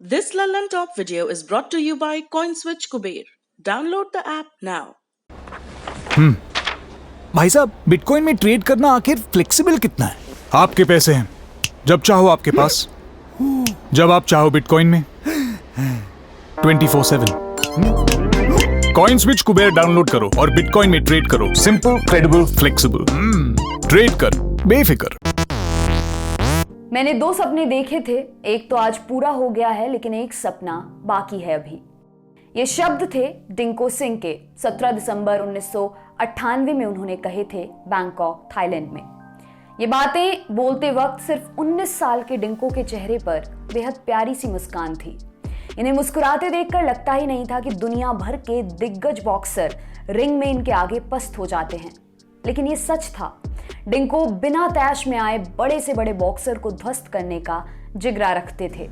This Lallan Top video is brought to you by CoinSwitch Kuber. Download the app now. भाई साहब, bitcoin में trade करना आखिर flexible कितना है? आपके पैसे हैं, जब चाहो आपके पास, जब आप चाहो बिटकॉइन में 24/7। कॉइनस्विच कुबेर डाउनलोड करो और बिटकॉइन में ट्रेड करो। Simple, credible, flexible. ट्रेड कर बेफिक्र। मैंने 2 सपने देखे थे, एक तो आज पूरा हो गया है लेकिन एक सपना बाकी है अभी। ये शब्द थे डिंको सिंह के। 17 दिसंबर 1998 में उन्होंने कहे थे बैंकॉक, थाईलैंड में। ये बातें बोलते वक्त सिर्फ 19 साल के डिंको के चेहरे पर बेहद प्यारी सी मुस्कान थी। इन्हें मुस्कुराते देखकर लगता ही नहीं था कि दुनिया भर के दिग्गज बॉक्सर रिंग में इनके आगे पस्त हो जाते हैं, लेकिन ये सच था। डिंको बिना तैश में आए बड़े से बड़े बॉक्सर को ध्वस्त करने का जिगरा रखते थे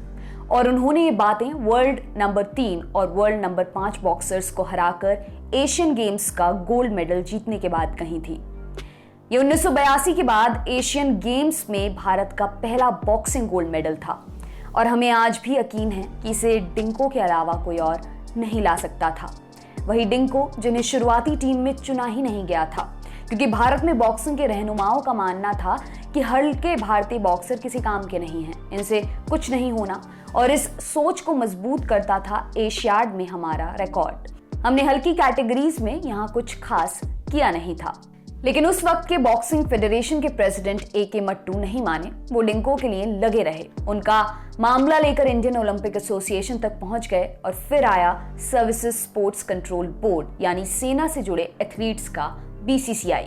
और उन्होंने ये बातें वर्ल्ड नंबर 3 और वर्ल्ड नंबर 5 बॉक्सर्स को हराकर एशियन गेम्स का गोल्ड मेडल जीतने के बाद कही थी। ये 1982 के बाद एशियन गेम्स में भारत का पहला बॉक्सिंग गोल्ड मेडल था और हमें आज भी यकीन है कि इसे डिंको के अलावा कोई और नहीं ला सकता था। वही डिंको जिन्हें शुरुआती टीम में चुना ही नहीं गया था, क्योंकि भारत में बॉक्सिंग के रहनुमाओं का मानना था कि हल्के भारतीय बॉक्सर किसी काम के नहीं हैं, इनसे कुछ नहीं होना, और इस सोच को मजबूत करता था एशियाड में हमारा रिकॉर्ड। हमने हल्की कैटेगरीज में यहाँ कुछ खास किया नहीं था। लेकिन उस वक्त के बॉक्सिंग फेडरेशन के प्रेसिडेंट AK मट्टू नहीं माने, वो डिंको के लिए लगे रहे। उनका मामला लेकर इंडियन ओलंपिक एसोसिएशन तक पहुंच गए और फिर आया सर्विसेज स्पोर्ट्स कंट्रोल बोर्ड, यानी सेना से जुड़े एथलीट्स का BCCI।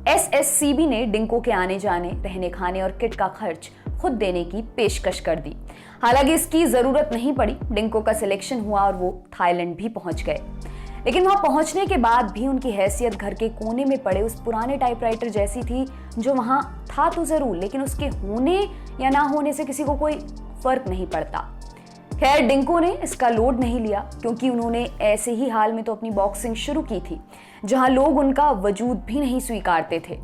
SSCB ने डिंको के आने जाने, रहने खाने और किट का खर्च खुद देने की पेशकश कर दी। हालांकि इसकी जरूरत नहीं पड़ी। डिंको का सिलेक्शन हुआ और वो थाईलैंड भी पहुंच गए। लेकिन वहां पहुंचने के बाद भी उनकी हैसियत घर के कोने में पड़े उस पुराने टाइपराइटर जैसी थी, जो वहां था तो जरूर, लेकिन उसके होने या ना होने से किसी को कोई फर्क नहीं पड़ता। खैर, डिंको ने इसका लोड नहीं लिया, क्योंकि उन्होंने ऐसे ही हाल में तो अपनी बॉक्सिंग शुरू की थी जहां लोग उनका वजूद भी नहीं स्वीकारते थे।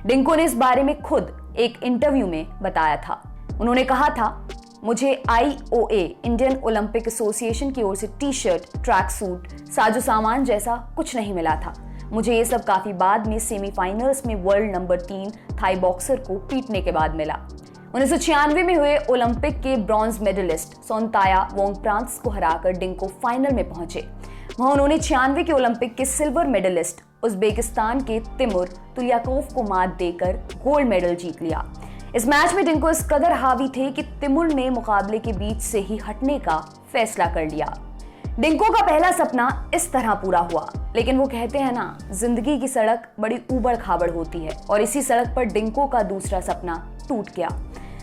डिंको ने इस बारे में खुद एक इंटरव्यू में बताया था। उन्होंने कहा था, मुझे IOA इंडियन ओलंपिक एसोसिएशन की ओर से टी-शर्ट, ट्रैक सूट, साजो सामान जैसा कुछ नहीं मिला था। मुझे ये सब काफी बाद में सेमीफाइनल्स में वर्ल्ड नंबर 3 थाई बॉक्सर को पीटने के बाद मिला। 1996 में हुए ओलंपिक के ब्रॉन्ज मेडलिस्ट सोनताया वोंगप्रांत्स को हराकर डिंको फाइनल में पहुंचे। वहां उन्होंने 96 के ओलंपिक के सिल्वर मेडलिस्ट उज्बेकिस्तान के तिमुर तुल्याकोव को मात देकर गोल्ड मेडल जीत लिया। इस मैच में डिंको इस कदर हावी थे कि तिमुर ने मुकाबले के बीच से ही हटने का फैसला कर लिया। डिंको का पहला सपना इस तरह पूरा हुआ, लेकिन वो कहते हैं ना, जिंदगी की सड़क बड़ी ऊबड़ खाबड़ होती है, और इसी सड़क पर डिंको का दूसरा सपना टूट गया।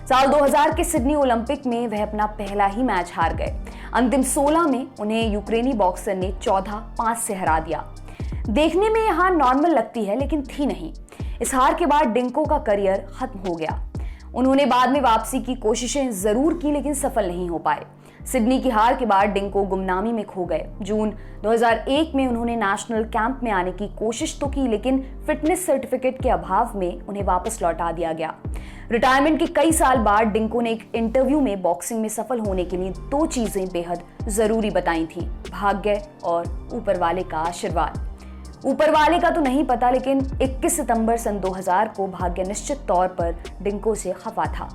साल 2000 के सिडनी ओलंपिक में वह अपना पहला ही मैच हार गए। अंतिम 16 में उन्हें यूक्रेनी बॉक्सर ने 14-5 से हरा दिया। देखने में यह हार नॉर्मल लगती है, लेकिन थी नहीं। इस हार के बाद डिंको का करियर खत्म हो गया। उन्होंने बाद में वापसी की कोशिशें जरूर की, लेकिन सफल नहीं हो पाए। सिडनी की हार के बाद डिंको गुमनामी में खो गए। जून 2001 में उन्होंने नेशनल कैंप में आने की कोशिश तो की, लेकिन फिटनेस सर्टिफिकेट के अभाव में उन्हें वापस लौटा दिया गया। रिटायरमेंट के कई साल बाद डिंको ने एक इंटरव्यू में बॉक्सिंग में सफल होने के लिए 2 चीजें बेहद जरूरी बताई थी, भाग्य और ऊपर वाले का आशीर्वाद। ऊपर वाले का तो नहीं पता, लेकिन 21 सितंबर सन 2000 को भाग्य निश्चित तौर पर डिंको से खफा था।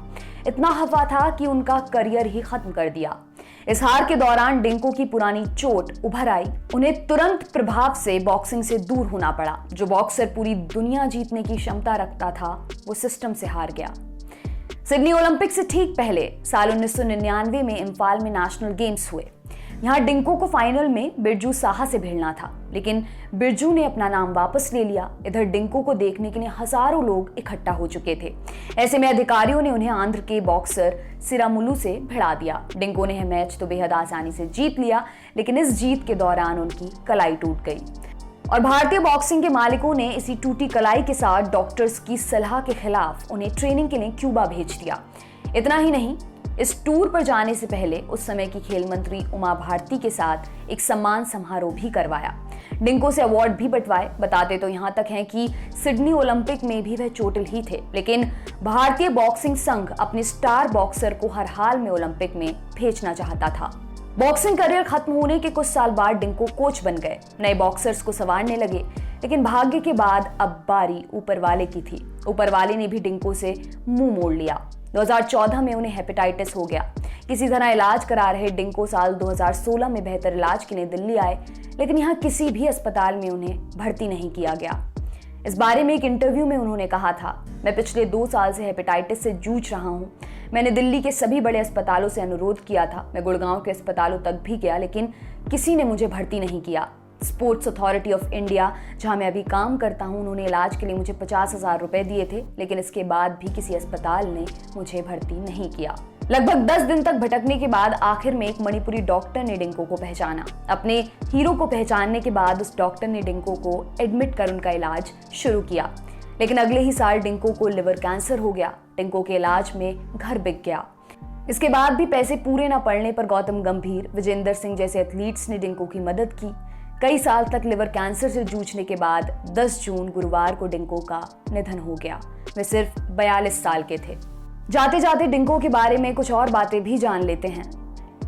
इतना खफा था कि उनका करियर ही खत्म कर दिया। इस हार के दौरान डिंको की पुरानी चोट उभर आई। उन्हें तुरंत प्रभाव से बॉक्सिंग से दूर होना पड़ा। जो बॉक्सर पूरी दुनिया जीतने की क्षमता रखता था, वो सिस्टम से हार गया। सिडनी ओलंपिक से ठीक पहले साल 1999 में इम्फाल में नेशनल गेम्स हुए। यहाँ डिंको को फाइनल में बिरजू साहा से भिड़ना था, लेकिन बिरजू ने अपना नाम वापस ले लिया। इधर डिंको को देखने के लिए हजारों लोग इकट्ठा हो चुके थे। ऐसे में अधिकारियों ने उन्हें आंध्र के बॉक्सर सिरामुलु से भिड़ा दिया। डिंको ने यह मैच तो बेहद आसानी से जीत लिया, लेकिन इस जीत के दौरान उनकी कलाई टूट गई और भारतीय बॉक्सिंग के मालिकों ने इसी टूटी कलाई के साथ डॉक्टर्स की सलाह के खिलाफ उन्हें ट्रेनिंग के लिए क्यूबा भेज दिया। इतना ही नहीं, इस टूर पर जाने से पहले उस समय की खेल मंत्री उमा भारती के साथ एक सम्मान समारोह भी करवाया। डिंको से अवार्ड भी बंटवाए। बताते तो यहाँ तक हैं कि सिडनी ओलंपिक में भी वह चोटिल ही थे, लेकिन भारतीय बॉक्सिंग संघ अपने स्टार बॉक्सर को हर हाल में ओलंपिक में भेजना चाहता था। बॉक्सिंग करियर खत्म होने के कुछ साल बाद डिंको कोच बन गए, नए बॉक्सर्स को संवारने लगे, लेकिन भाग्य के बाद अब बारी ऊपर वाले की थी। ऊपर वाले ने भी डिंको से मुंह मोड़ लिया। 2014 में उन्हें हेपेटाइटिस हो गया। किसी तरह इलाज करा रहे डिंको साल 2016 में बेहतर इलाज के लिए दिल्ली आए, लेकिन यहाँ किसी भी अस्पताल में उन्हें भर्ती नहीं किया गया। इस बारे में एक इंटरव्यू में उन्होंने कहा था, मैं पिछले 2 साल से हेपेटाइटिस से जूझ रहा हूँ। मैंने दिल्ली के सभी बड़े अस्पतालों से अनुरोध किया था, मैं गुड़गांव के अस्पतालों तक भी गया, लेकिन किसी ने मुझे भर्ती नहीं किया। स्पोर्ट्स अथॉरिटी ऑफ इंडिया, जहां मैं अभी काम करता हूं, उन्होंने इलाज के लिए मुझे 50,000 रुपए दिए थे, लेकिन इसके बाद भी किसी अस्पताल ने मुझे भर्ती नहीं किया। लगभग 10 दिन तक भटकने के बाद आखिर में एक मणिपुरी डॉक्टर ने डिंको को पहचाना। अपने हीरो को पहचानने के बाद उस डॉक्टर ने डिंको को एडमिट कर उनका इलाज शुरू किया, लेकिन अगले ही साल डिंको को लिवर कैंसर हो गया। डिंको के इलाज में घर बिक गया। इसके बाद भी पैसे पूरे न पड़ने पर गौतम गंभीर, विजेंदर सिंह जैसे एथलीट्स ने डिंको की मदद की। कई साल तक लिवर कैंसर से जूझने के बाद 10 जून गुरुवार को डिंको का निधन हो गया। वे सिर्फ 42 साल के थे। जाते जाते डिंको के बारे में कुछ और बातें भी जान लेते हैं।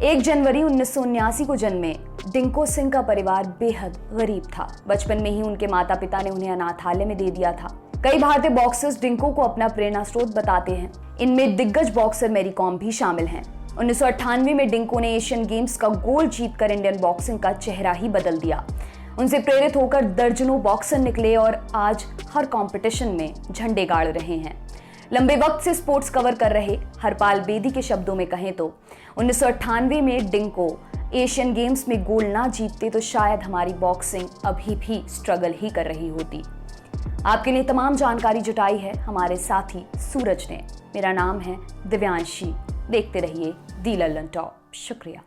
1 जनवरी 1979 को जन्मे डिंको सिंह का परिवार बेहद गरीब था। बचपन में ही उनके माता पिता ने उन्हें अनाथालय में दे दिया था। कई भारतीय बॉक्सर्स डिंको को अपना प्रेरणा स्रोत बताते हैं। इनमें दिग्गज बॉक्सर मैरी कॉम भी शामिल हैं। 1998 में डिंको ने एशियन गेम्स का गोल्ड जीतकर इंडियन बॉक्सिंग का चेहरा ही बदल दिया। उनसे प्रेरित होकर दर्जनों बॉक्सर निकले और आज हर कंपटीशन में झंडे गाड़ रहे हैं। लंबे वक्त से स्पोर्ट्स कवर कर रहे हरपाल बेदी के शब्दों में कहें तो 1998 में डिंको एशियन गेम्स में गोल्ड ना जीतते तो शायद हमारी बॉक्सिंग अभी भी स्ट्रगल ही कर रही होती। आपके लिए तमाम जानकारी जुटाई है हमारे साथी सूरज ने। मेरा नाम है दिव्यांशी। देखते रहिए दी लल्लन टॉप। शुक्रिया।